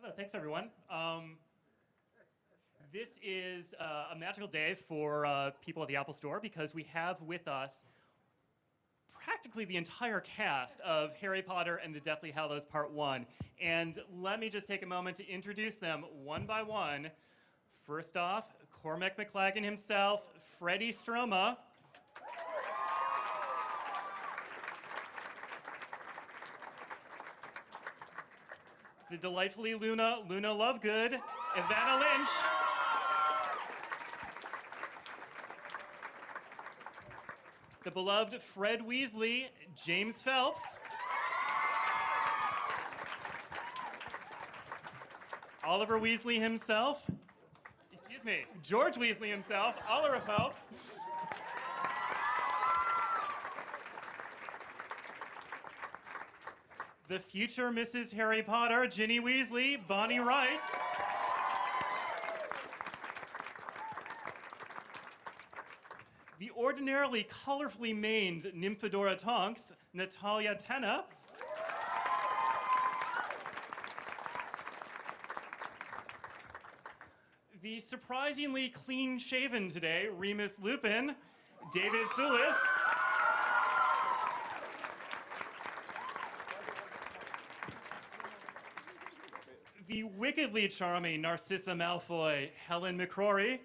Hello, thanks everyone. This is a magical day for people at the Apple Store because we have with us practically the entire cast of Harry Potter and the Deathly Hallows Part 1. And let me just take a moment to introduce them one by one. First off, Cormac McLagan himself, Freddie Stroma. The delightfully Luna Lovegood, Ivana Lynch. The beloved Fred Weasley, James Phelps. Oliver Weasley himself, George Weasley himself, Oliver Phelps. The future Mrs. Harry Potter, Ginny Weasley, Bonnie Wright. The ordinarily colorfully maned Nymphadora Tonks, Natalia Tenna. The surprisingly clean-shaven today, Remus Lupin, David Thewlis. The wickedly charming Narcissa Malfoy, Helen McCrory.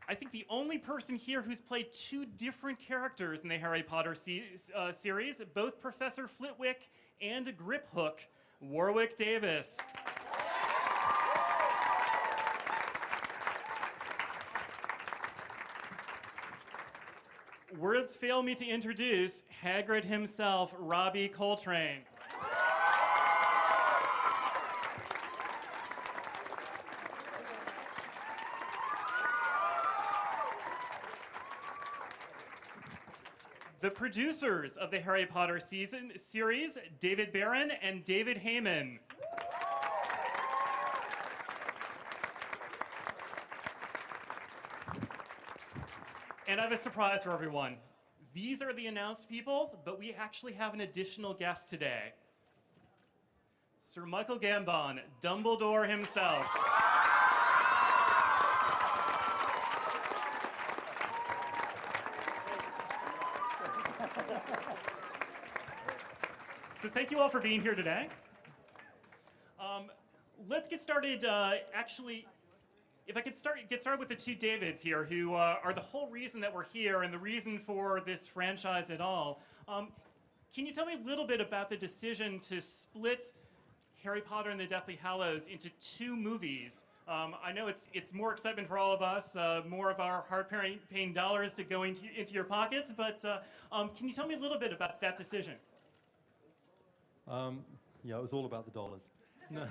I think the only person here who's played two different characters in the Harry Potter series, both Professor Flitwick and Griphook, Warwick Davis. Words fail me to introduce Hagrid himself, Robbie Coltrane. The producers of the Harry Potter series, David Barron and David Heyman. And I have a surprise for everyone. These are the announced people, but we actually have an additional guest today. Sir Michael Gambon, Dumbledore himself. So thank you all for being here today. Let's get started, actually, if I could get started with the two Davids here, who are the whole reason that we're here and the reason for this franchise at all. Can you tell me a little bit about the decision to split Harry Potter and the Deathly Hallows into two movies? I know it's more excitement for all of us, more of our hard-paying dollars to go into your pockets, but can you tell me a little bit about that decision? Yeah, it was all about the dollars. No.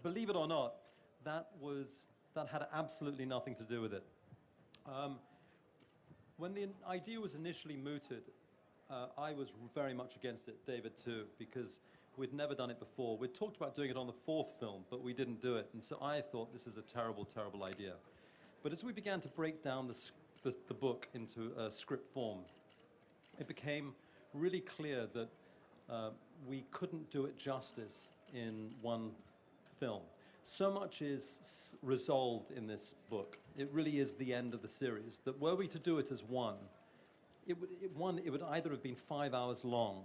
Believe it or not, that had absolutely nothing to do with it. When the idea was initially mooted, I was very much against it, David too, because we'd never done it before. We'd talked about doing it on the fourth film, but we didn't do it, and so I thought this is a terrible, terrible idea. But as we began to break down the book into a script form, it became really clear that we couldn't do it justice in one film. So much is resolved in this book. It really is the end of the series. That were we to do it as one, it would either have been 5 hours long,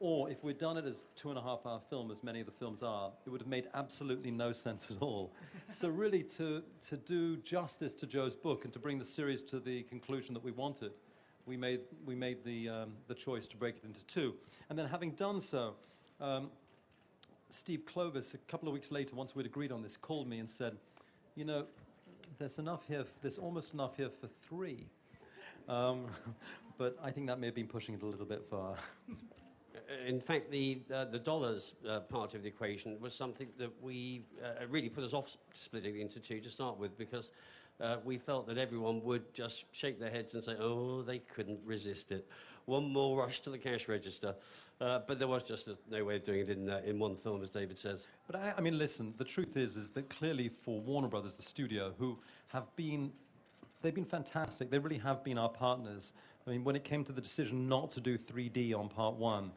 or if we'd done it as 2.5-hour film, as many of the films are, it would have made absolutely no sense at all. So really, to do justice to Joe's book and to bring the series to the conclusion that we wanted, we made the choice to break it into two. And then having done so, Steve Clovis, a couple of weeks later, once we'd agreed on this, called me and said, you know, there's almost enough here for 3. But I think that may have been pushing it a little bit far. In fact, the dollars part of the equation was something that we really put us off splitting it into two to start with, because we felt that everyone would just shake their heads and say, oh, they couldn't resist it. One more rush to the cash register. But there was just no way of doing it in one film, as David says. But I mean, listen, the truth is that clearly for Warner Brothers, the studio, who have been, they've been fantastic. They really have been our partners I mean, when it came to the decision not to do 3D on part 1,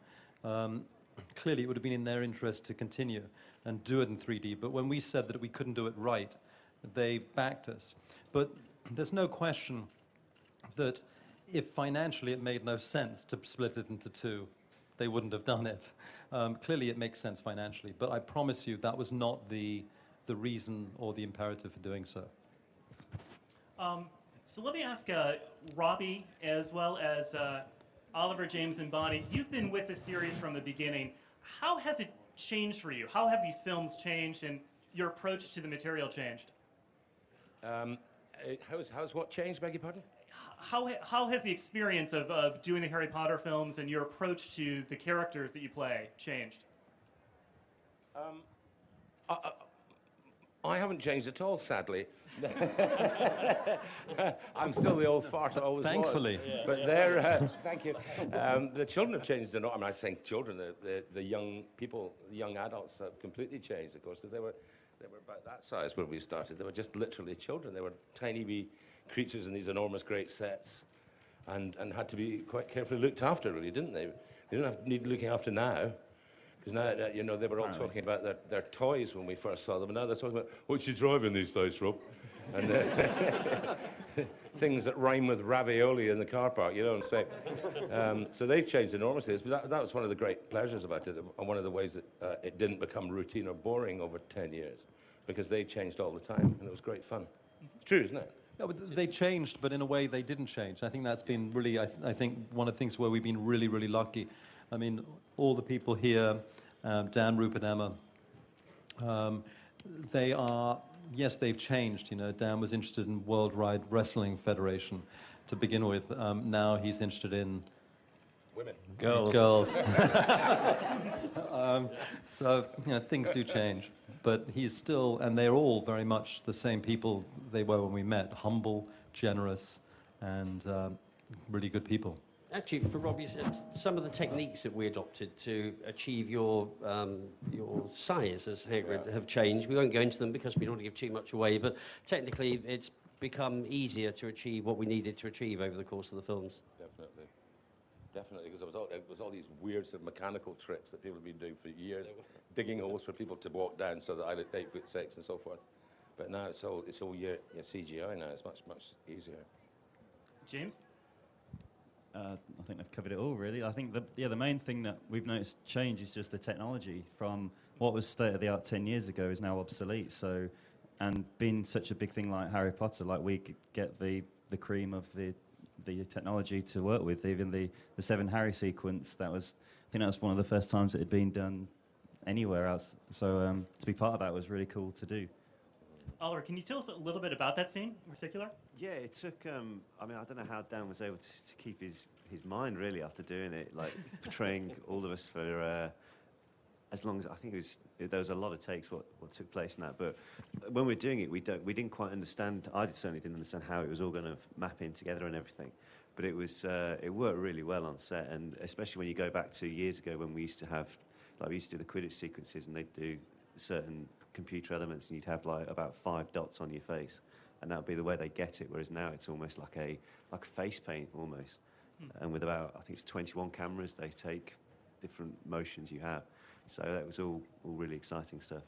clearly it would have been in their interest to continue and do it in 3D. But when we said that we couldn't do it right, they backed us. But there's no question that if financially it made no sense to split it into 2, they wouldn't have done it. Clearly it makes sense financially, but I promise you that was not the reason or the imperative for doing so. So let me ask Robbie, as well as Oliver, James, and Bonnie. You've been with the series from the beginning. How has it changed for you? How have these films changed and your approach to the material changed? How's what changed, beg your pardon? How has the experience of doing the Harry Potter films and your approach to the characters that you play changed? I haven't changed at all, sadly. I'm still the old fart I always Thankfully. was. But they're, thank you. The children have changed. I'm not saying children, the young people, the young adults have completely changed, of course, because they were about that size when we started. They were just literally children. They were tiny wee creatures in these enormous great sets and had to be quite carefully looked after, really, didn't they? They don't need looking after now. Because now, you know, they were all talking about their toys when we first saw them, and now they're talking about, what's she driving these days, Rob? And things that rhyme with ravioli in the car park, you know what I'm saying? So they've changed enormously. But that was one of the great pleasures about it, and one of the ways that it didn't become routine or boring over 10 years, because they changed all the time, and it was great fun. It's true, isn't it? No, but they changed, but in a way they didn't change. I think that's been really, I think, one of the things where we've been really, really lucky. I mean, all the people here, Dan, Rupert, Emma, they are, yes, they've changed. You know, Dan was interested in Worldwide Wrestling Federation to begin with. Now he's interested in Women. Girls. So, you know, things do change. But he's still, and they're all very much the same people they were when we met. Humble, generous, and really good people. Actually, for Robbie, some of the techniques that we adopted to achieve your size as Hagrid have changed. We won't go into them because we don't want to give too much away, but technically it's become easier to achieve what we needed to achieve over the course of the films. Definitely. Definitely, because it was all these weird sort of mechanical tricks that people have been doing for years, digging holes for people to walk down so that I looked 8'6" and so forth. But now it's all CGI now. It's much easier. James? I think they've covered it all, really. I think the main thing that we've noticed change is just the technology. From what was state of the art 10 years ago is now obsolete. So, and being such a big thing like Harry Potter, like we could get the cream of the technology to work with. Even the Seven Harry sequence, I think that was one of the first times it had been done anywhere else. So to be part of that was really cool to do. Oliver, can you tell us a little bit about that scene in particular? Yeah, it took, I mean, I don't know how Dan was able to keep his mind, really, after doing it, like, portraying all of us for as long as, I think there was a lot of takes what took place in that, but when we were doing it, we didn't quite understand, I certainly didn't understand how it was all going to map in together and everything, but it worked really well on set, and especially when you go back to years ago when we used to have, like, we used to do the Quidditch sequences, and they'd do certain computer elements, and you'd have like about 5 dots on your face, and that would be the way they get it. Whereas now it's almost like a face paint almost, and with about, I think it's 21 cameras, they take different motions you have. So that was all really exciting stuff.